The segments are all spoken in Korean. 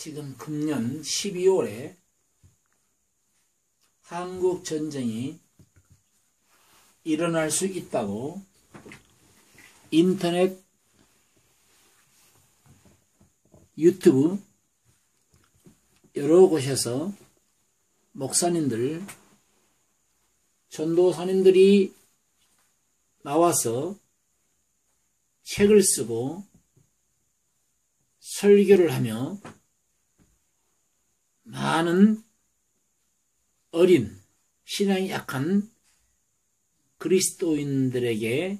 지금 금년 12월에 한국 전쟁이 일어날 수 있다고 인터넷, 유튜브 여러 곳에서 목사님들, 전도사님들이 나와서 책을 쓰고 설교를 하며 많은 어린, 신앙이 약한 그리스도인들에게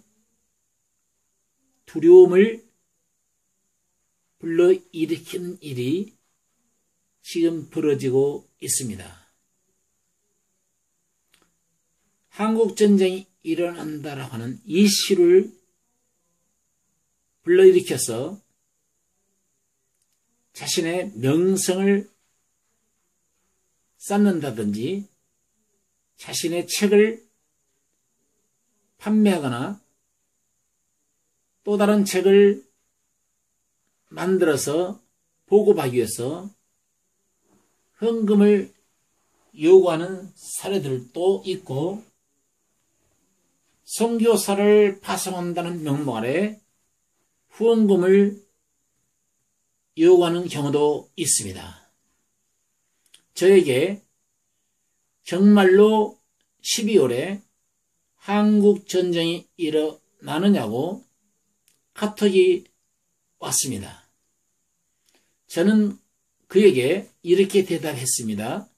두려움을 불러일으킨 일이 지금 벌어지고 있습니다. 한국전쟁이 일어난다라고 하는 이슈를 불러일으켜서 자신의 명성을 쌓는다든지 자신의 책을 판매하거나 또 다른 책을 만들어서 보급하기 위해서 헌금을 요구하는 사례들도 있고, 선교사를 파송한다는 명목 아래 후원금을 요구하는 경우도 있습니다. 저에게 정말로 12월에 한국 전쟁이 일어나느냐고 카톡이 왔습니다. 저는 그에게 이렇게 대답했습니다.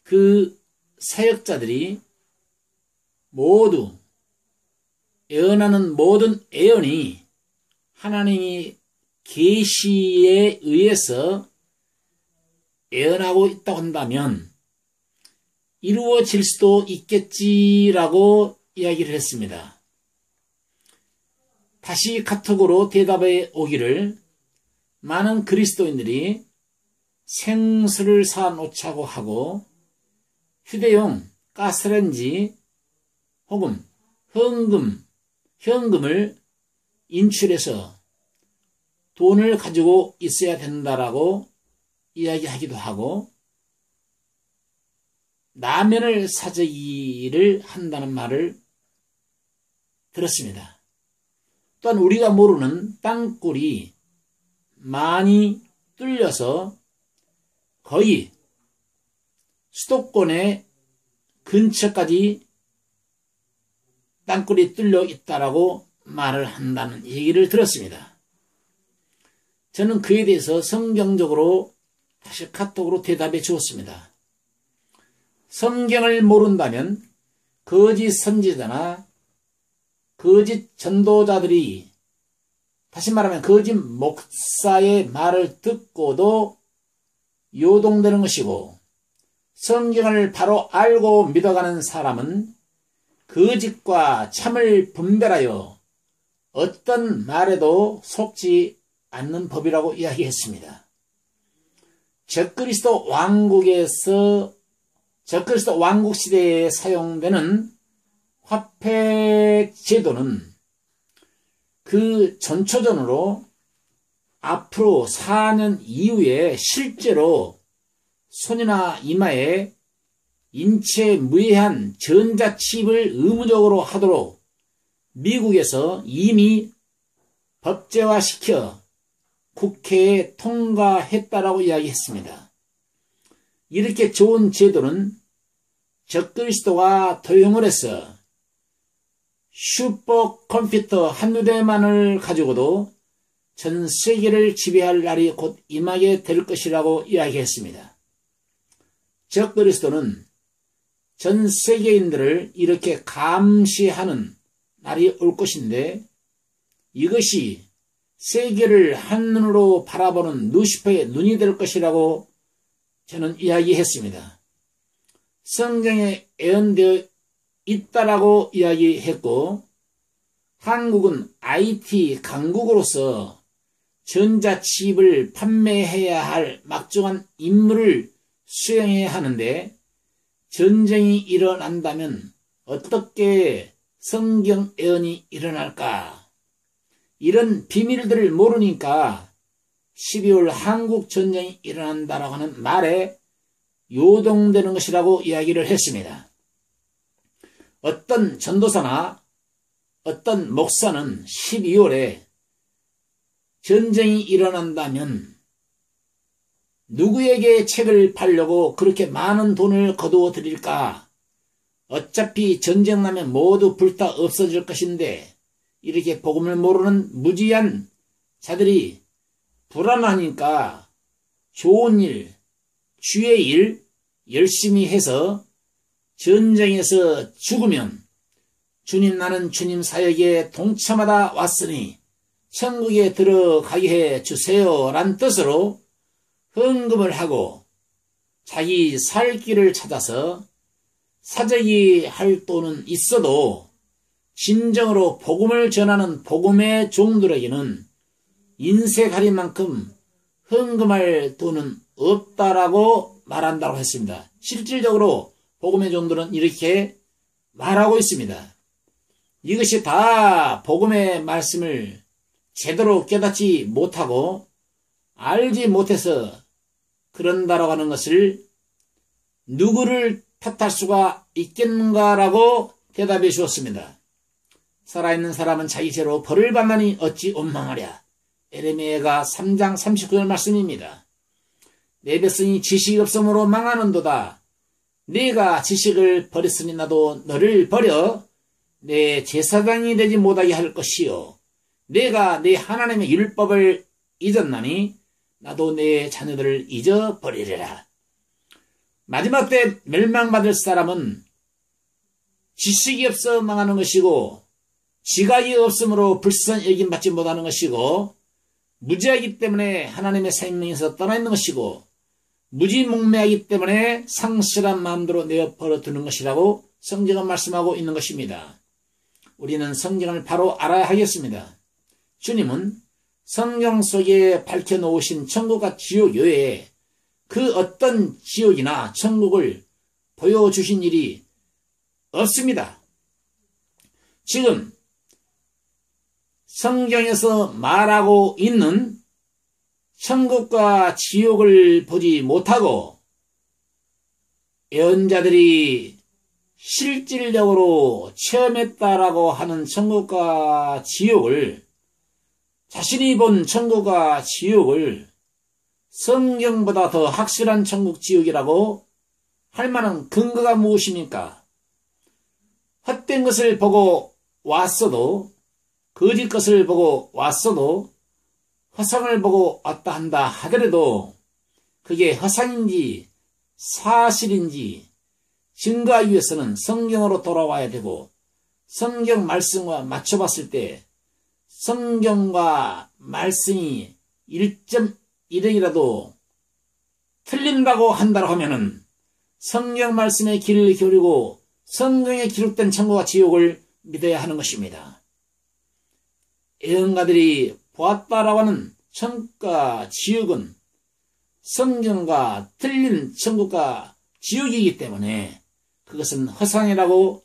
그 사역자들이 모두 예언하는 모든 예언이 하나님이 계시에 의해서 예언하고 있다고 한다면 이루어질 수도 있겠지라고 이야기를 했습니다. 다시 카톡으로 대답해 오기를, 많은 그리스도인들이 생수를 사놓자고 하고 휴대용 가스레인지 혹은 현금을 인출해서 돈을 가지고 있어야 된다라고 이야기하기도 하고, 라면을 사재기를 한다는 말을 들었습니다. 또한 우리가 모르는 땅굴이 많이 뚫려서 거의 수도권의 근처까지 땅굴이 뚫려 있다라고 말을 한다는 얘기를 들었습니다. 저는 그에 대해서 성경적으로 다시 카톡으로 대답해 주었습니다. 성경을 모른다면 거짓 선지자나 거짓 전도자들이, 다시 말하면 거짓 목사의 말을 듣고도 요동되는 것이고, 성경을 바로 알고 믿어가는 사람은 거짓과 참을 분별하여 어떤 말에도 속지 않는 법이라고 이야기했습니다. 적그리스도 왕국 시대에 사용되는 화폐 제도는 그 전초전으로 앞으로 4년 이후에 실제로 손이나 이마에 인체 무해한 전자칩을 의무적으로 하도록 미국에서 이미 법제화시켜 국회에 통과했다라고 이야기했습니다. 이렇게 좋은 제도는 적그리스도가 도용을 해서 슈퍼컴퓨터 한두 대만을 가지고도 전 세계를 지배할 날이 곧 임하게 될 것이라고 이야기했습니다. 적그리스도는 전 세계인들을 이렇게 감시하는 날이 올 것인데, 이것이 세계를 한눈으로 바라보는 루시퍼의 눈이 될 것이라고 저는 이야기했습니다. 성경에 예언되어 있다라고 이야기했고, 한국은 IT 강국으로서 전자칩을 판매해야 할 막중한 임무를 수행해야 하는데, 전쟁이 일어난다면 어떻게 성경 예언이 일어날까? 이런 비밀들을 모르니까 12월 한국 전쟁이 일어난다라고 하는 말에 요동되는 것이라고 이야기를 했습니다. 어떤 전도사나 어떤 목사는 12월에 전쟁이 일어난다면 누구에게 책을 팔려고 그렇게 많은 돈을 거두어 드릴까? 어차피 전쟁 나면 모두 불타 없어질 것인데 이렇게 복음을 모르는 무지한 자들이 불안하니까 좋은 일, 주의 일 열심히 해서 전쟁에서 죽으면 주님 나는 주님 사역에 동참하다 왔으니 천국에 들어가게 해 주세요 란 뜻으로 헌금을 하고 자기 살 길을 찾아서 사재기 할 돈은 있어도 진정으로 복음을 전하는 복음의 종들에게는 인쇄가리만큼 헌금할 돈은 없다라고 말한다고 했습니다. 실질적으로 복음의 종들은 이렇게 말하고 있습니다. 이것이 다 복음의 말씀을 제대로 깨닫지 못하고 알지 못해서 그런다라고 하는 것을 누구를 탓할 수가 있겠는가라고 대답해 주었습니다. 살아있는 사람은 자기 죄로 벌을 받나니 어찌 원망하랴. 에레미야가 3장 39절 말씀입니다. 내 백성이 지식이 없음으로 망하는도다. 네가 지식을 버렸으니 나도 너를 버려 내 제사장이 되지 못하게 할 것이요. 내가 내 하나님의 율법을 잊었나니 나도 내 자녀들을 잊어버리리라. 마지막 때 멸망받을 사람은 지식이 없어 망하는 것이고 지각이 없으므로 불쌍히 여김받지 못하는 것이고 무지하기 때문에 하나님의 생명에서 떠나 있는 것이고 무지몽매하기 때문에 상실한 마음대로 내어 버려두는 것이라고 성경은 말씀하고 있는 것입니다. 우리는 성경을 바로 알아야 하겠습니다. 주님은 성경 속에 밝혀놓으신 천국과 지옥 외에 그 어떤 지옥이나 천국을 보여주신 일이 없습니다. 지금 성경에서 말하고 있는 천국과 지옥을 보지 못하고 예언자들이 실질적으로 체험했다라고 하는 천국과 지옥을 자신이 본 천국과 지옥을 성경보다 더 확실한 천국 지옥이라고 할 만한 근거가 무엇입니까? 헛된 것을 보고 왔어도 거짓 것을 보고 왔어도 허상을 보고 왔다 한다 하더라도 그게 허상인지 사실인지 증거하기 위해서는 성경으로 돌아와야 되고 성경 말씀과 맞춰봤을 때 성경과 말씀이 1.1억이라도 틀린다고 한다고 하면은 성경 말씀의 길을 기울이고 성경에 기록된 천국과 지옥을 믿어야 하는 것입니다. 예언가들이 보았다라고 하는 천국과 지옥은 성경과 틀린 천국과 지옥이기 때문에 그것은 허상이라고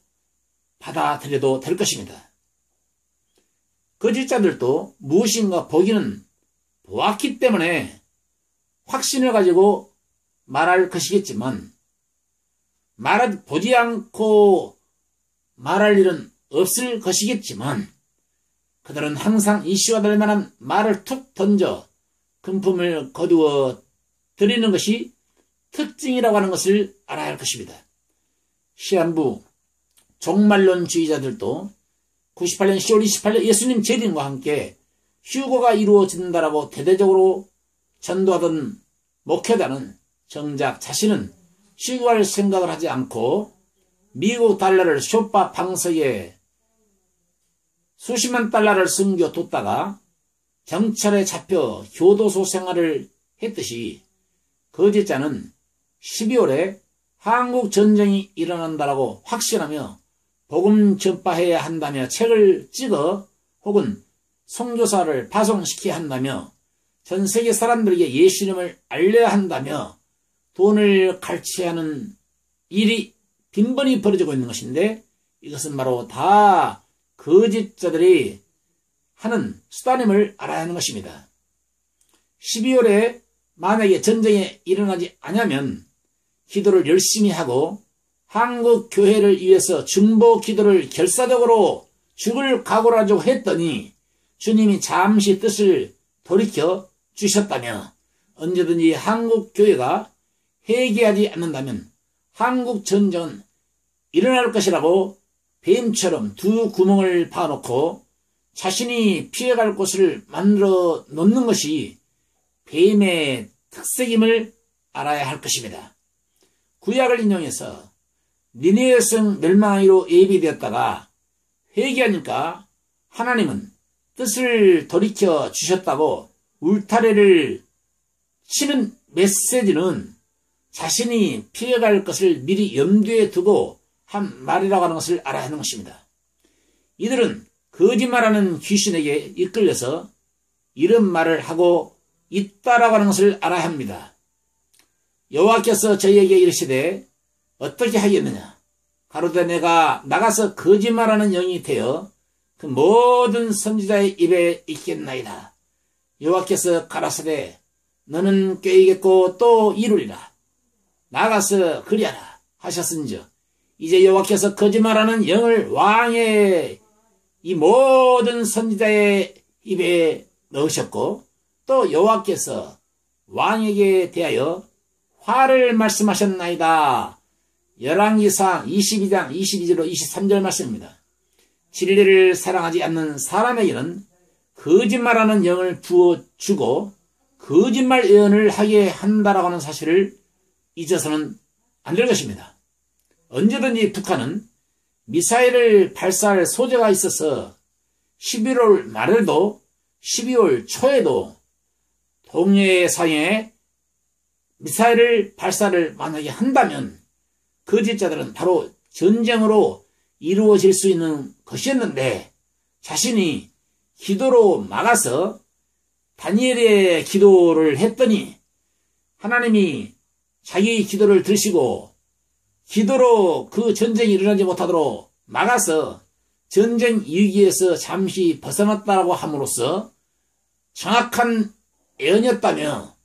받아들여도 될 것입니다. 거짓자들도 무엇인가 보기는 보았기 때문에 확신을 가지고 말할 것이겠지만 보지 않고 말할 일은 없을 것이겠지만 그들은 항상 이슈가 될 만한 말을 툭 던져 금품을 거두어 드리는 것이 특징이라고 하는 것을 알아야 할 것입니다. 시한부 종말론주의자들도 98년 10월 28일 예수님 재림과 함께 휴거가 이루어진다라고 대대적으로 전도하던 목회자는 정작 자신은 휴거할 생각을 하지 않고 미국 달러를 쇼파 방석에 수십만 달러를 숨겨뒀다가 경찰에 잡혀 교도소 생활을 했듯이 거짓자는 12월에 한국 전쟁이 일어난다라고 확신하며 복음 전파해야 한다며 책을 찍어 혹은 선교사를 파송시켜야 한다며 전 세계 사람들에게 예수님을 알려야 한다며 돈을 갈취하는 일이 빈번히 벌어지고 있는 것인데 이것은 바로 다 거짓자들이 하는 수단임을 알아야 하는 것입니다. 12월에 만약에 전쟁이 일어나지 않으면 기도를 열심히 하고 한국 교회를 위해서 중보 기도를 결사적으로 죽을 각오를 하자고 했더니 주님이 잠시 뜻을 돌이켜 주셨다며 언제든지 한국 교회가 회개하지 않는다면 한국 전쟁은 일어날 것이라고 뱀처럼 두 구멍을 파놓고 자신이 피해갈 곳을 만들어 놓는 것이 뱀의 특색임을 알아야 할 것입니다. 구약을 인용해서 니느웨 성 멸망하기로 예비되었다가 회개하니까 하나님은 뜻을 돌이켜 주셨다고 울타리를 치는 메시지는 자신이 피해갈 것을 미리 염두에 두고 한 말이라고 하는 것을 알아야 하는 것입니다. 이들은 거짓말하는 귀신에게 이끌려서 이런 말을 하고 있다라고 하는 것을 알아야 합니다. 여호와께서 저희에게 이르시되 어떻게 하겠느냐? 가로되 내가 나가서 거짓말하는 영이 되어 그 모든 선지자의 입에 있겠나이다. 여호와께서 가라사대 너는 꾀이겠고 또 이루리라. 나가서 그리하라 하셨은즉 이제 여호와께서 거짓말하는 영을 왕의 이 모든 선지자의 입에 넣으셨고 또 여호와께서 왕에게 대하여 화를 말씀하셨나이다. 열왕기상 22장 22절로 23절 말씀입니다. 진리를 사랑하지 않는 사람에게는 거짓말하는 영을 부어주고 거짓말 예언을 하게 한다라고 하는 사실을 잊어서는 안 될 것입니다. 언제든지 북한은 미사일을 발사할 소재가 있어서 11월 말에도 12월 초에도 동해상에 미사일을 발사를 만약에 한다면 거짓자들은 바로 전쟁으로 이루어질 수 있는 것이었는데 자신이 기도로 막아서 다니엘의 기도를 했더니 하나님이 자기 기도를 들으시고 기도로 그 전쟁이 일어나지 못하도록 막아서 전쟁 위기에서 잠시 벗어났다고 함으로써 정확한 예언이었다며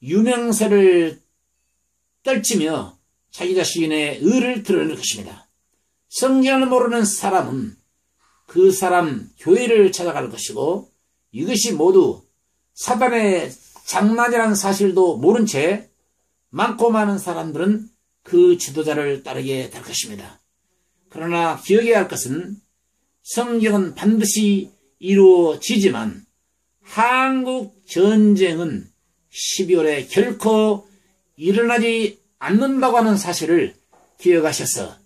유명세를 떨치며 자기 자신의 의를 드러낼 것입니다. 성경을 모르는 사람은 그 사람 교회를 찾아갈 것이고 이것이 모두 사단의 장난이라는 사실도 모른 채 많고 많은 사람들은 그 지도자를 따르게 될 것입니다. 그러나 기억해야 할 것은 성경은 반드시 이루어지지만 한국 전쟁은 12월에 결코 일어나지 않는다고 하는 사실을 기억하셔서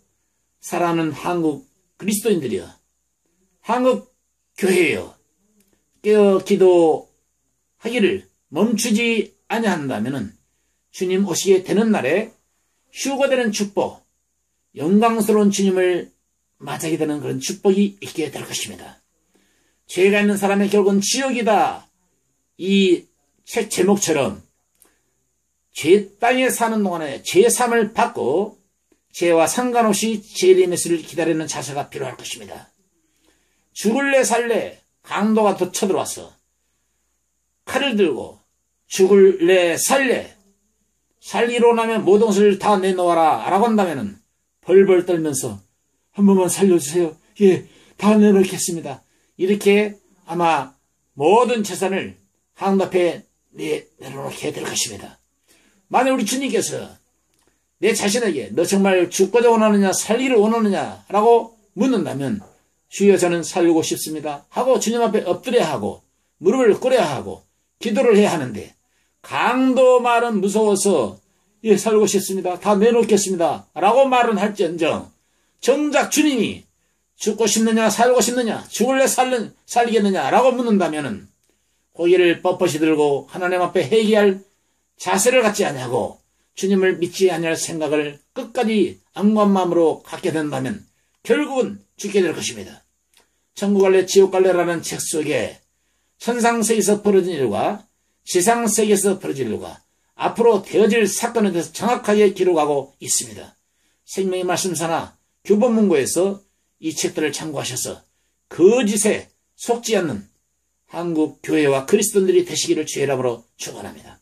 사랑하는 한국 그리스도인들이여 한국 교회여 깨어 기도하기를 멈추지 아니한다면 주님 오시게 되는 날에 휴거되는 축복, 영광스러운 주님을 맞이하게 되는 그런 축복이 있게 될 것입니다. 죄가 있는 사람의 결국은 지옥이다. 이 책 제목처럼 죄 땅에 사는 동안에 죄삼을 받고 죄와 상관없이 죄의 메시를 기다리는 자세가 필요할 것입니다. 죽을래 살래 강도가 더 쳐들어와서 칼을 들고 죽을래 살래 살기로 나면 모든 것을 다 내놓아라 라고 한다면 벌벌 떨면서 한 번만 살려주세요. 예, 다 내놓겠습니다. 이렇게 아마 모든 재산을 하나님 앞에 내려놓게 될 것입니다. 만약 우리 주님께서 내 자신에게 너 정말 죽고자 원하느냐 살기를 원하느냐 라고 묻는다면 주여 저는 살고 싶습니다 하고 주님 앞에 엎드려야 하고 무릎을 꿇어야 하고 기도를 해야 하는데 강도 말은 무서워서 예 살고 싶습니다 다 내놓겠습니다 라고 말은 할지언정 정작 주님이 죽고 싶느냐 살고 싶느냐 죽을래 살겠느냐 라고 묻는다면 고개를 뻣뻣이 들고 하나님 앞에 회개할 자세를 갖지 아니하고 주님을 믿지 아니할 생각을 끝까지 안구한 마음으로 갖게 된다면 결국은 죽게 될 것입니다. 천국 갈래 지옥 갈래라는 책 속에 천상세계에서 벌어진 일과 지상세계에서 벌어질 일과 앞으로 되어질 사건에 대해서 정확하게 기록하고 있습니다. 생명의 말씀사나 교보문고에서 이 책들을 참고하셔서 거짓에 속지 않는 한국 교회와 그리스도인들이 되시기를 주의 이름으로 축원합니다.